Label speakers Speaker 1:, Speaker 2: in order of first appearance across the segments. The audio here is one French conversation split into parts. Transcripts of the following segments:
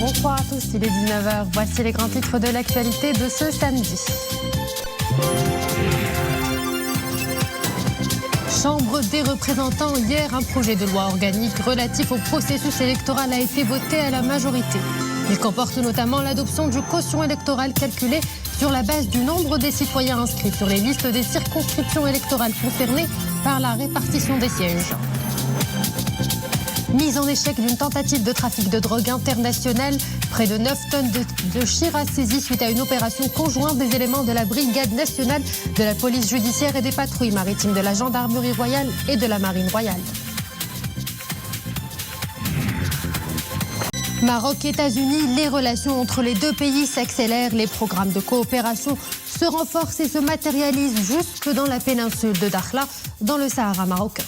Speaker 1: Bonsoir à tous, il est 19h. Voici les grands titres de l'actualité de ce samedi. Chambre des représentants, hier, un projet de loi organique relatif au processus électoral a été voté à la majorité. Il comporte notamment l'adoption du quotient électoral calculé sur la base du nombre des citoyens inscrits sur les listes des circonscriptions électorales concernées par la répartition des sièges. Mise en échec d'une tentative de trafic de drogue internationale, près de 9 tonnes de Chira saisies suite à une opération conjointe des éléments de la Brigade nationale, de la police judiciaire et des patrouilles maritimes de la gendarmerie royale et de la marine royale. Maroc-États-Unis, les relations entre les deux pays s'accélèrent, les programmes de coopération se renforcent et se matérialisent jusque dans la péninsule de Dakhla, dans le Sahara marocain.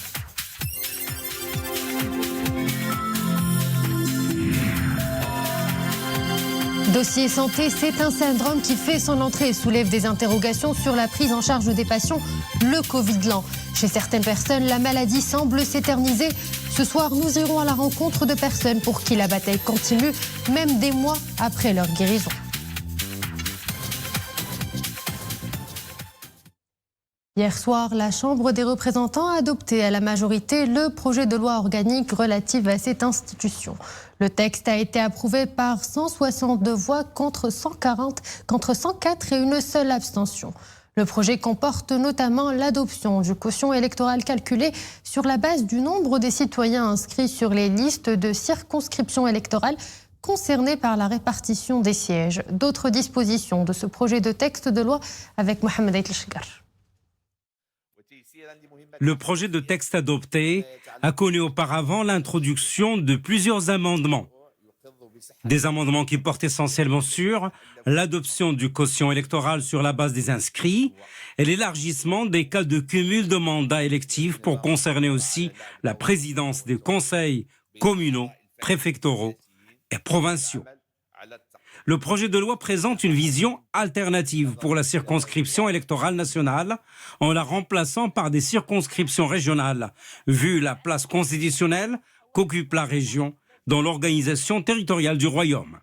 Speaker 1: Dossier santé, c'est un syndrome qui fait son entrée et soulève des interrogations sur la prise en charge des patients, le Covid lent. Chez certaines personnes, la maladie semble s'éterniser. Ce soir, nous irons à la rencontre de personnes pour qui la bataille continue, même des mois après leur guérison. Hier soir, la Chambre des représentants a adopté à la majorité le projet de loi organique relatif à cette institution. Le texte a été approuvé par 162 voix contre 104 et une seule abstention. Le projet comporte notamment l'adoption du quotient électoral calculé sur la base du nombre des citoyens inscrits sur les listes de circonscriptions électorales concernées par la répartition des sièges. D'autres dispositions de ce projet de texte de loi avec Mohamed El-Shgar.
Speaker 2: Le projet de texte adopté a connu auparavant l'introduction de plusieurs amendements. Des amendements qui portent essentiellement sur l'adoption du quotient électoral sur la base des inscrits et l'élargissement des cas de cumul de mandats électifs pour concerner aussi la présidence des conseils communaux, préfectoraux et provinciaux. Le projet de loi présente une vision alternative pour la circonscription électorale nationale en la remplaçant par des circonscriptions régionales, vu la place constitutionnelle qu'occupe la région dans l'organisation territoriale du royaume.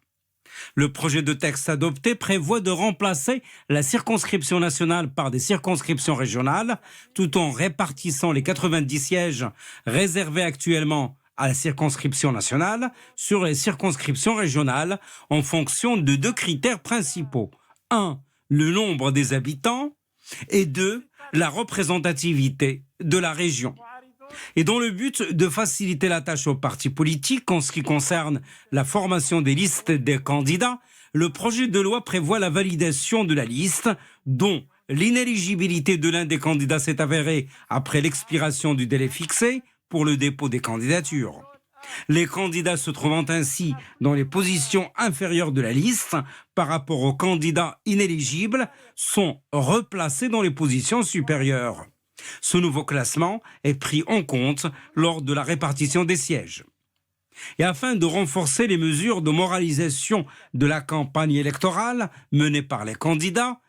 Speaker 2: Le projet de texte adopté prévoit de remplacer la circonscription nationale par des circonscriptions régionales, tout en répartissant les 90 sièges réservés actuellement à la circonscription nationale sur les circonscriptions régionales en fonction de deux critères principaux. 1. Le nombre des habitants et 2. La représentativité de la région. Et dans le but de faciliter la tâche aux partis politiques en ce qui concerne la formation des listes des candidats, le projet de loi prévoit la validation de la liste dont l'inéligibilité de l'un des candidats s'est avérée après l'expiration du délai fixé pour le dépôt des candidatures. Les candidats se trouvant ainsi dans les positions inférieures de la liste par rapport aux candidats inéligibles sont replacés dans les positions supérieures. Ce nouveau classement est pris en compte lors de la répartition des sièges. Et afin de renforcer les mesures de moralisation de la campagne électorale menée par les candidats,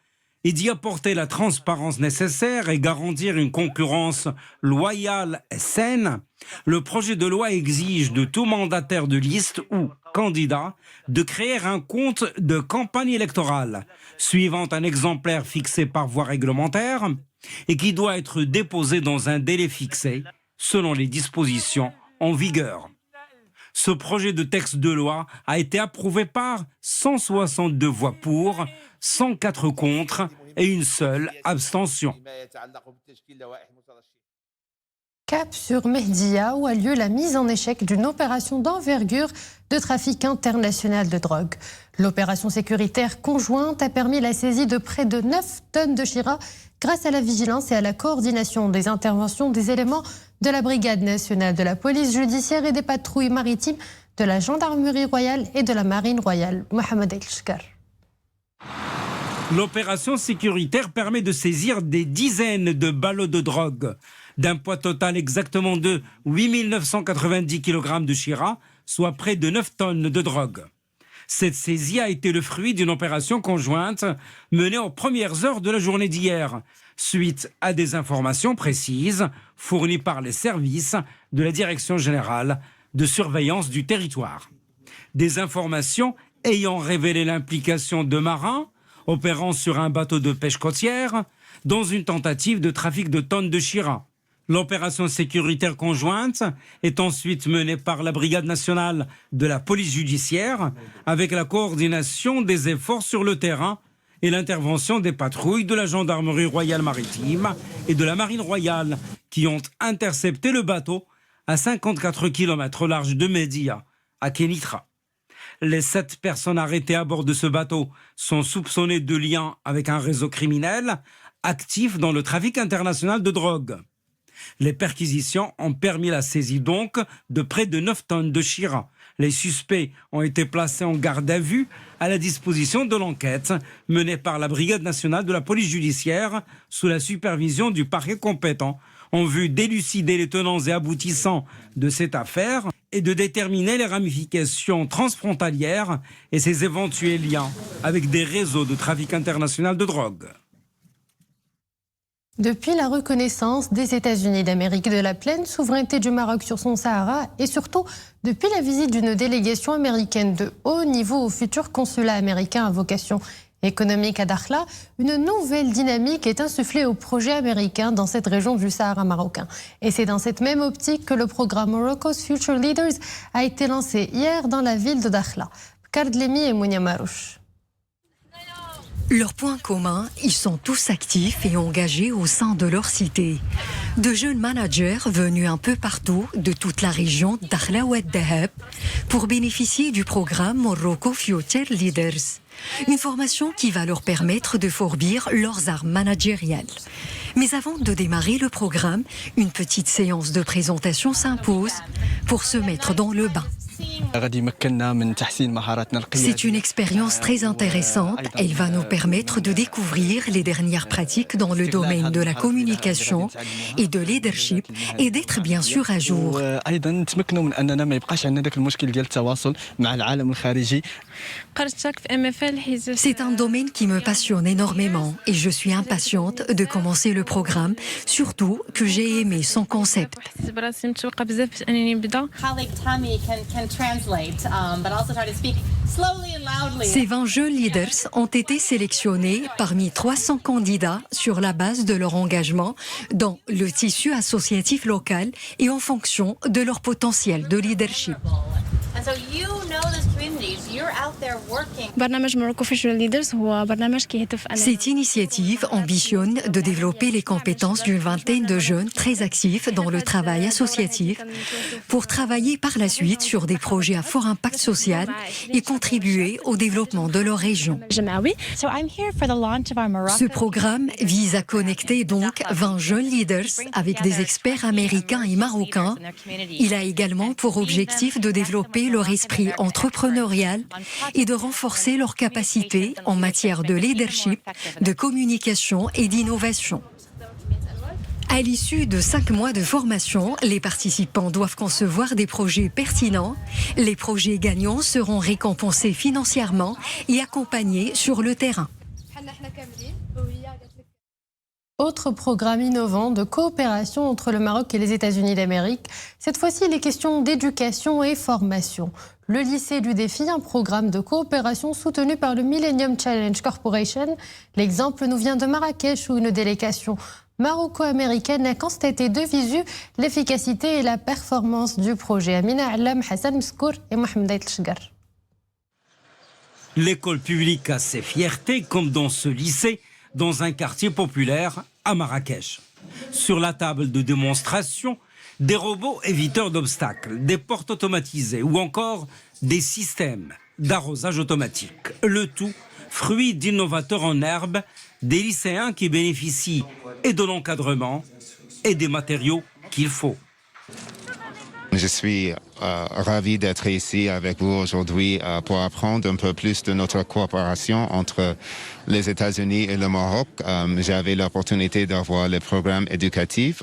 Speaker 2: et d'y apporter la transparence nécessaire et garantir une concurrence loyale et saine, le projet de loi exige de tout mandataire de liste ou candidat de créer un compte de campagne électorale, suivant un exemplaire fixé par voie réglementaire et qui doit être déposé dans un délai fixé selon les dispositions en vigueur. Ce projet de texte de loi a été approuvé par 162 voix pour, 104 contre et une seule abstention.
Speaker 1: Cap sur Mehdia, où a lieu la mise en échec d'une opération d'envergure de trafic international de drogue. L'opération sécuritaire conjointe a permis la saisie de près de 9 tonnes de Chira grâce à la vigilance et à la coordination des interventions des éléments de la Brigade nationale, de la police judiciaire et des patrouilles maritimes, de la gendarmerie royale et de la marine royale. Mohamed El-Shgar.
Speaker 2: L'opération sécuritaire permet de saisir des dizaines de ballots de drogue, d'un poids total exactement de 8 990 kg de Chira, soit près de 9 tonnes de drogue. Cette saisie a été le fruit d'une opération conjointe menée aux premières heures de la journée d'hier, suite à des informations précises fournies par les services de la Direction générale de surveillance du territoire. Des informations ayant révélé l'implication de marins opérant sur un bateau de pêche côtière dans une tentative de trafic de tonnes de Chira. L'opération sécuritaire conjointe est ensuite menée par la Brigade nationale de la police judiciaire avec la coordination des efforts sur le terrain et l'intervention des patrouilles de la gendarmerie royale maritime et de la marine royale qui ont intercepté le bateau à 54 km au large de Média, à Kénitra. Les 7 personnes arrêtées à bord de ce bateau sont soupçonnées de liens avec un réseau criminel actif dans le trafic international de drogue. Les perquisitions ont permis la saisie donc de près de 9 tonnes de Chira. Les suspects ont été placés en garde à vue à la disposition de l'enquête menée par la Brigade nationale de la police judiciaire sous la supervision du parquet compétent en vue d'élucider les tenants et aboutissants de cette affaire et de déterminer les ramifications transfrontalières et ses éventuels liens avec des réseaux de trafic international de drogue.
Speaker 1: Depuis la reconnaissance des États-Unis d'Amérique de la pleine souveraineté du Maroc sur son Sahara et surtout depuis la visite d'une délégation américaine de haut niveau au futur consulat américain à vocation économique à Dakhla, une nouvelle dynamique est insufflée au projet américain dans cette région du Sahara marocain. Et c'est dans cette même optique que le programme Morocco's Future Leaders a été lancé hier dans la ville de Dakhla. Kardlemi et Mounia Marouche.
Speaker 3: Leur point commun, ils sont tous actifs et engagés au sein de leur cité. De jeunes managers venus un peu partout de toute la région Dakhla Oued Dahab pour bénéficier du programme Morocco Future Leaders. Une formation qui va leur permettre de fourbir leurs armes managériales. Mais avant de démarrer le programme, une petite séance de présentation s'impose pour se mettre dans le bain. C'est une expérience très intéressante. Elle va nous permettre de découvrir les dernières pratiques dans le domaine de la communication et de leadership et d'être bien sûr à jour. C'est un domaine qui me passionne énormément et je suis impatiente de commencer le programme, surtout que j'ai aimé son concept. Ces 20 jeunes leaders ont été sélectionnés parmi 300 candidats sur la base de leur engagement dans le tissu associatif local et en fonction de leur potentiel de leadership. Cette initiative ambitionne de développer les compétences d'une vingtaine de jeunes très actifs dans le travail associatif pour travailler par la suite sur des projets à fort impact social et contribuer au développement de leur région. Ce programme vise à connecter donc 20 jeunes leaders avec des experts américains et marocains. Il a également pour objectif de développer leur esprit entrepreneurial et de renforcer leurs capacités en matière de leadership, de communication et d'innovation. À l'issue de 5 mois de formation, les participants doivent concevoir des projets pertinents. Les projets gagnants seront récompensés financièrement et accompagnés sur le terrain.
Speaker 1: Autre programme innovant de coopération entre le Maroc et les États-Unis d'Amérique. Cette fois-ci, il est question d'éducation et formation. Le lycée du défi, un programme de coopération soutenu par le Millennium Challenge Corporation. L'exemple nous vient de Marrakech où une délégation maroco-américaine a constaté de visu l'efficacité et la performance du projet. Amina Allam, Hassan Mskour et Mohamed El Shgar.
Speaker 2: L'école publique a ses fiertés, comme dans ce lycée, dans un quartier populaire à Marrakech. Sur la table de démonstration, des robots éviteurs d'obstacles, des portes automatisées ou encore des systèmes d'arrosage automatique. Le tout, fruit d'innovateurs en herbe, des lycéens qui bénéficient et de l'encadrement et des matériaux qu'il faut.
Speaker 4: Je suis ravi d'être ici avec vous aujourd'hui pour apprendre un peu plus de notre coopération entre les États-Unis et le Maroc. J'avais l'opportunité d'avoir le programme éducatif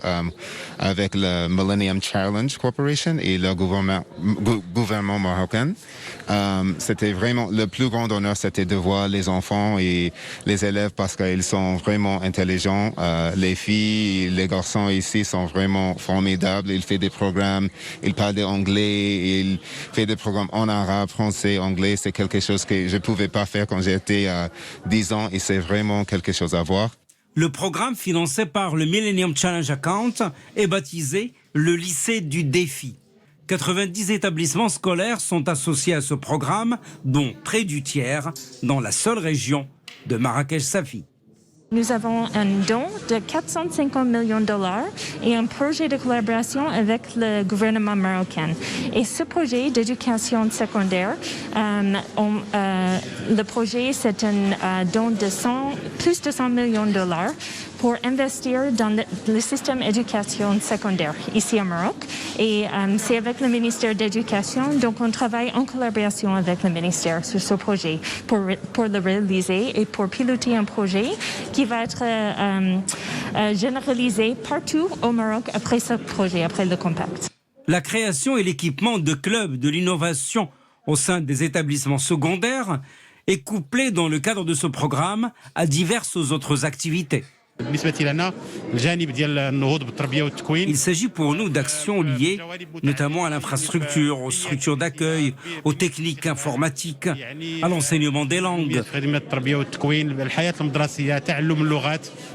Speaker 4: avec le Millennium Challenge Corporation et le gouvernement marocain. C'était vraiment le plus grand honneur, c'était de voir les enfants et les élèves parce qu'ils sont vraiment intelligents. Les filles, les garçons ici sont vraiment formidables. Ils font des programmes, ils parlent anglais. et il fait des programmes en arabe, français, anglais. C'est quelque chose que je ne pouvais pas faire quand j'étais à 10 ans et c'est vraiment quelque chose à voir.
Speaker 2: Le programme financé par le Millennium Challenge Account est baptisé le lycée du défi. 90 établissements scolaires sont associés à ce programme, dont près du tiers dans la seule région de Marrakech-Safi.
Speaker 5: Nous avons un don de 450 millions de dollars et un projet de collaboration avec le gouvernement marocain. Et ce projet d'éducation secondaire, le projet, c'est un don de plus de 100 millions de dollars pour investir dans le système d'éducation secondaire ici au Maroc. Et c'est avec le ministère de l'Éducation, donc on travaille en collaboration avec le ministère sur ce projet pour le réaliser et pour piloter un projet qui va être généralisé partout au Maroc après ce projet, après le compact.
Speaker 2: La création et l'équipement de clubs de l'innovation au sein des établissements secondaires est couplée dans le cadre de ce programme à diverses autres activités. Il s'agit pour nous d'actions liées notamment à l'infrastructure, aux structures d'accueil, aux techniques informatiques, à l'enseignement des langues.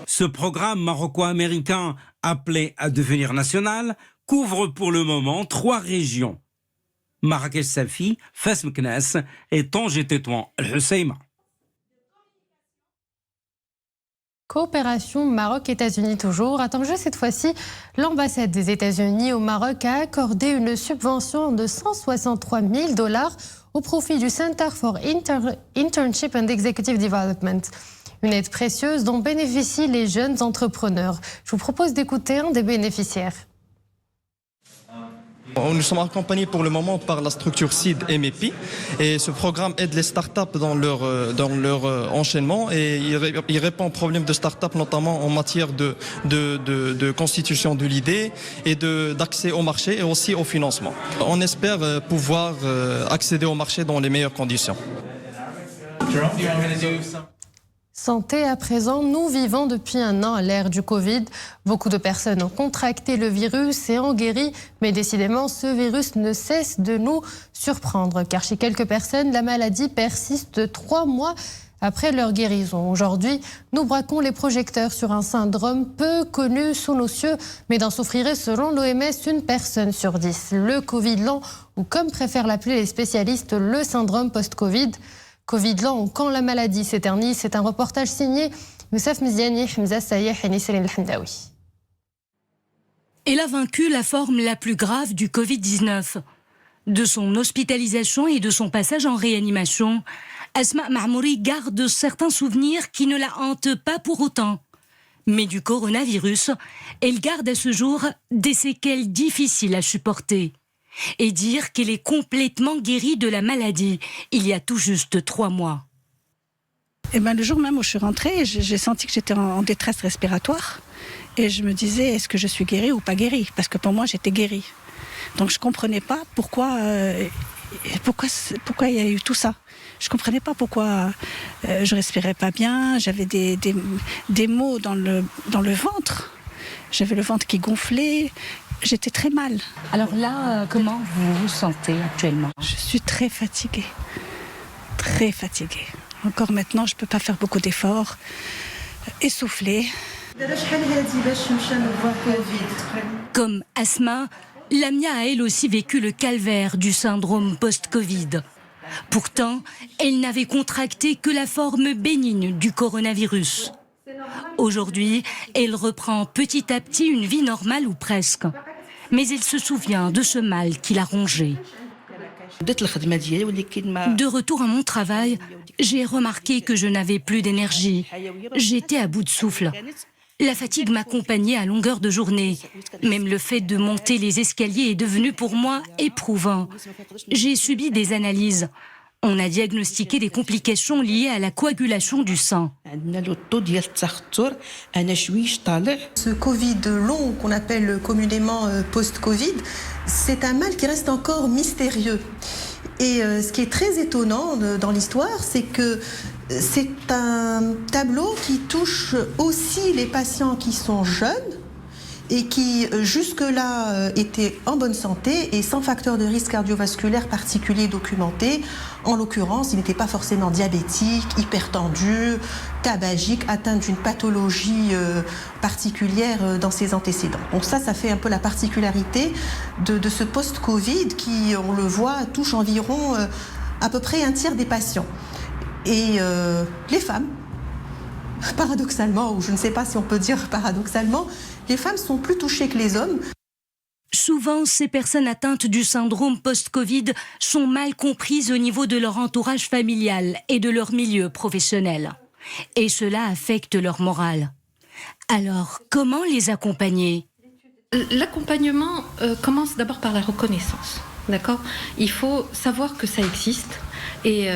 Speaker 2: Ce programme maroco-américain, appelé à devenir national, couvre pour le moment 3 régions. Marrakech-Safi, Fès Meknès et Tanger-Tétouan El-Husseima.
Speaker 1: Coopération Maroc-États-Unis toujours. À Tanger, cette fois-ci, l'ambassade des États-Unis au Maroc a accordé une subvention de 163 000 $ au profit du Center for Internship and Executive Development. Une aide précieuse dont bénéficient les jeunes entrepreneurs. Je vous propose d'écouter un des bénéficiaires.
Speaker 6: Nous sommes accompagnés pour le moment par la structure SEED MEP et ce programme aide les startups dans leur enchaînement et il répond aux problèmes de startups notamment en matière de constitution de l'idée et d'accès au marché et aussi au financement. On espère pouvoir accéder au marché dans les meilleures conditions.
Speaker 1: Santé à présent, nous vivons depuis un an à l'ère du Covid. Beaucoup de personnes ont contracté le virus et en guéri, mais décidément, ce virus ne cesse de nous surprendre, car chez quelques personnes, la maladie persiste 3 mois après leur guérison. Aujourd'hui, nous braquons les projecteurs sur un syndrome peu connu sous nos cieux, mais d'en souffrirait selon l'OMS une personne sur 10. Le Covid lent, ou comme préfèrent l'appeler les spécialistes, le syndrome post-Covid. Covid lent, quand la maladie s'éternise, c'est un reportage signé Moussaf Mziani, Hamza Sayeh et Nisrine El-Hamdaoui.
Speaker 7: Elle a vaincu la forme la plus grave du Covid-19. De son hospitalisation et de son passage en réanimation, Asma Mahmouri garde certains souvenirs qui ne la hantent pas pour autant. Mais du coronavirus, elle garde à ce jour des séquelles difficiles à supporter. Et dire qu'elle est complètement guérie de la maladie il y a tout juste 3 mois.
Speaker 8: Le jour même où je suis rentrée, j'ai senti que j'étais en détresse respiratoire. Et je me disais, est-ce que je suis guérie ou pas guérie? Parce que pour moi, j'étais guérie. Donc je ne comprenais pas pourquoi il y a eu tout ça. Je ne comprenais pas pourquoi je ne respirais pas bien. J'avais des maux dans le ventre. J'avais le ventre qui gonflait. J'étais très mal.
Speaker 7: Alors là, comment vous vous sentez actuellement?
Speaker 8: Je suis très fatiguée. Très fatiguée. Encore maintenant, je ne peux pas faire beaucoup d'efforts. Essoufflée.
Speaker 7: Comme Asma, Lamia a elle aussi vécu le calvaire du syndrome post-Covid. Pourtant, elle n'avait contracté que la forme bénigne du coronavirus. Aujourd'hui, elle reprend petit à petit une vie normale ou presque. Mais elle se souvient de ce mal qui l'a rongée. De retour à mon travail, j'ai remarqué que je n'avais plus d'énergie. J'étais à bout de souffle. La fatigue m'accompagnait à longueur de journée. Même le fait de monter les escaliers est devenu pour moi éprouvant. J'ai subi des analyses. On a diagnostiqué des complications liées à la coagulation du sang.
Speaker 9: Ce Covid long qu'on appelle communément post-Covid, c'est un mal qui reste encore mystérieux. Et ce qui est très étonnant dans l'histoire, c'est que c'est un tableau qui touche aussi les patients qui sont jeunes et qui jusque-là étaient en bonne santé et sans facteur de risque cardiovasculaire particulier documenté. En l'occurrence, il n'était pas forcément diabétique, hypertendu, tabagique, atteint d'une pathologie particulière dans ses antécédents. Donc ça fait un peu la particularité de ce post-Covid qui, on le voit, touche environ à peu près un tiers des patients. Et les femmes, paradoxalement, ou je ne sais pas si on peut dire paradoxalement, les femmes sont plus touchées que les hommes.
Speaker 7: Souvent, ces personnes atteintes du syndrome post-Covid sont mal comprises au niveau de leur entourage familial et de leur milieu professionnel. Et cela affecte leur morale. Alors, comment les accompagner ?
Speaker 10: L'accompagnement commence d'abord par la reconnaissance. D'accord ? Il faut savoir que ça existe. Et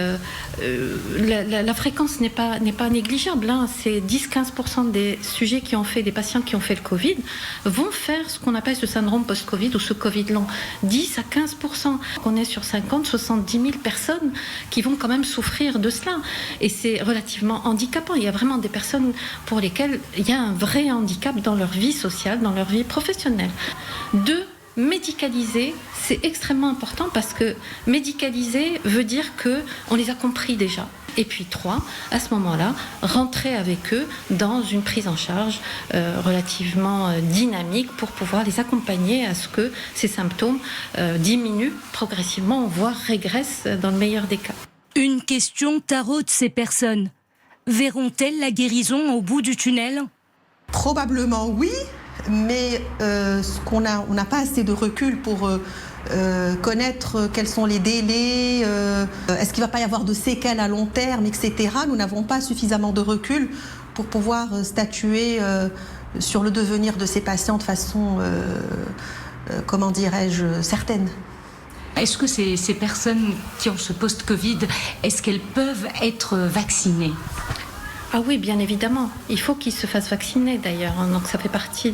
Speaker 10: la fréquence n'est pas négligeable. Hein. C'est 10-15% des sujets des patients qui ont fait le Covid vont faire ce qu'on appelle ce syndrome post-Covid ou ce Covid long. 10 à 15%. On est sur 50-70 000 personnes qui vont quand même souffrir de cela. Et c'est relativement handicapant. Il y a vraiment des personnes pour lesquelles il y a un vrai handicap dans leur vie sociale, dans leur vie professionnelle. 2, médicaliser, c'est extrêmement important parce que médicaliser veut dire qu'on les a compris déjà. Et puis 3, à ce moment-là, rentrer avec eux dans une prise en charge relativement dynamique pour pouvoir les accompagner à ce que ces symptômes diminuent progressivement, voire régressent dans le meilleur des cas.
Speaker 7: Une question taraude ces personnes. Verront-elles la guérison au bout du tunnel ?
Speaker 9: Probablement oui. Mais on n'a pas assez de recul pour connaître quels sont les délais, est-ce qu'il ne va pas y avoir de séquelles à long terme, etc. Nous n'avons pas suffisamment de recul pour pouvoir statuer sur le devenir de ces patients de façon, comment dirais-je, certaine.
Speaker 7: Est-ce que ces personnes qui ont ce post-Covid, est-ce qu'elles peuvent être vaccinées ?
Speaker 10: Ah oui, bien évidemment. Il faut qu'ils se fassent vacciner d'ailleurs. Donc ça fait partie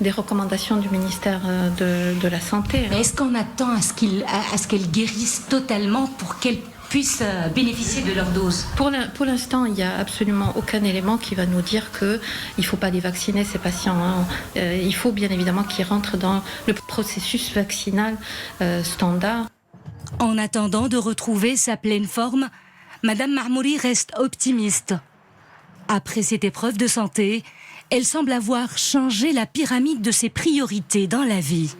Speaker 10: des recommandations du ministère de la Santé.
Speaker 7: Mais est-ce qu'on attend à ce qu'elles guérissent totalement pour qu'elles puissent bénéficier de leur dose ?
Speaker 10: Pour l'instant, il n'y a absolument aucun élément qui va nous dire qu'il ne faut pas les vacciner, ces patients. Hein. Il faut bien évidemment qu'ils rentrent dans le processus vaccinal standard.
Speaker 7: En attendant de retrouver sa pleine forme, Madame Marmouri reste optimiste. Après cette épreuve de santé, elle semble avoir changé la pyramide de ses priorités dans la vie.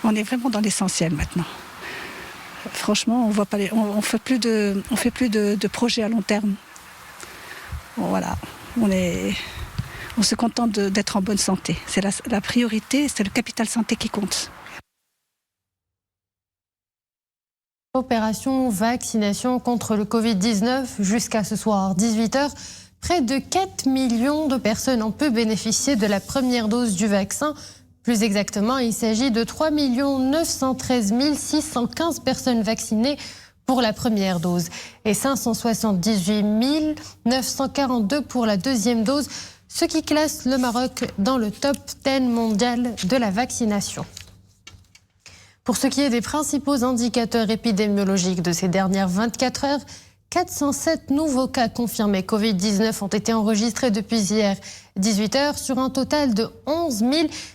Speaker 8: On est vraiment dans l'essentiel maintenant. Franchement, on fait plus de projets à long terme. Bon, voilà, on se contente d'être en bonne santé. C'est la priorité, c'est le capital santé qui compte.
Speaker 1: Opération vaccination contre le Covid-19 jusqu'à ce soir 18h. Près de 4 millions de personnes ont pu bénéficier de la première dose du vaccin. Plus exactement, il s'agit de 3 913 615 personnes vaccinées pour la première dose et 578 942 pour la deuxième dose, ce qui classe le Maroc dans le top 10 mondial de la vaccination. Pour ce qui est des principaux indicateurs épidémiologiques de ces dernières 24 heures, 407 nouveaux cas confirmés Covid-19 ont été enregistrés depuis hier 18h sur un total de 11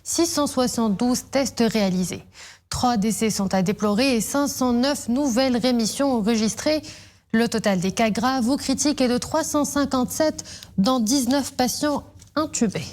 Speaker 1: 672 tests réalisés. 3 décès sont à déplorer et 509 nouvelles rémissions enregistrées. Le total des cas graves ou critiques est de 357, dont 19 patients intubés.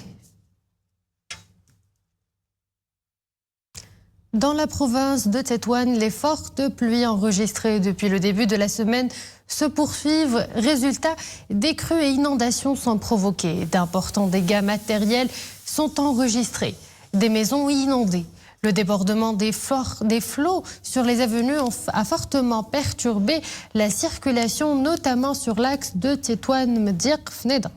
Speaker 1: Dans la province de Tétouan, les fortes pluies enregistrées depuis le début de la semaine se poursuivent. Résultat, des crues et inondations sont provoquées. D'importants dégâts matériels sont enregistrés. Des maisons inondées. Le débordement des flots sur les avenues a fortement perturbé la circulation, notamment sur l'axe de Tétouan-Mdiq-Fnedak.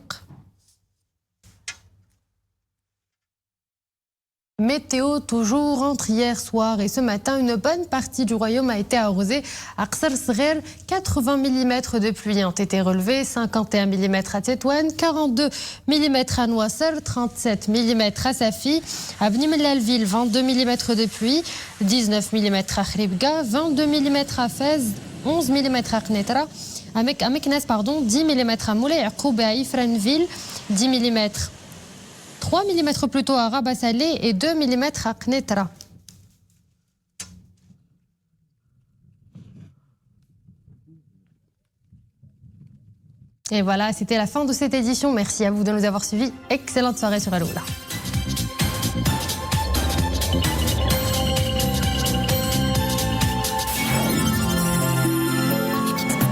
Speaker 1: Météo toujours entre hier soir et ce matin, une bonne partie du royaume a été arrosée. À Qsar Sghir, 80 mm de pluie ont été relevés, 51 mm à Tétouan, 42 mm à Nouasser, 37 mm à Safi, à Bni Mellalville, 22 mm de pluie, 19 mm à Khribga, 22 mm à Fez, 11 mm à Knetra, à Meknes, 10 mm à Moulay Yaqoub et à Ifranville, 10 mm. 3 mm plus tôt à Rabat Salé et 2 mm à Knetra. Et voilà, c'était la fin de cette édition. Merci à vous de nous avoir suivis. Excellente soirée sur Aloula.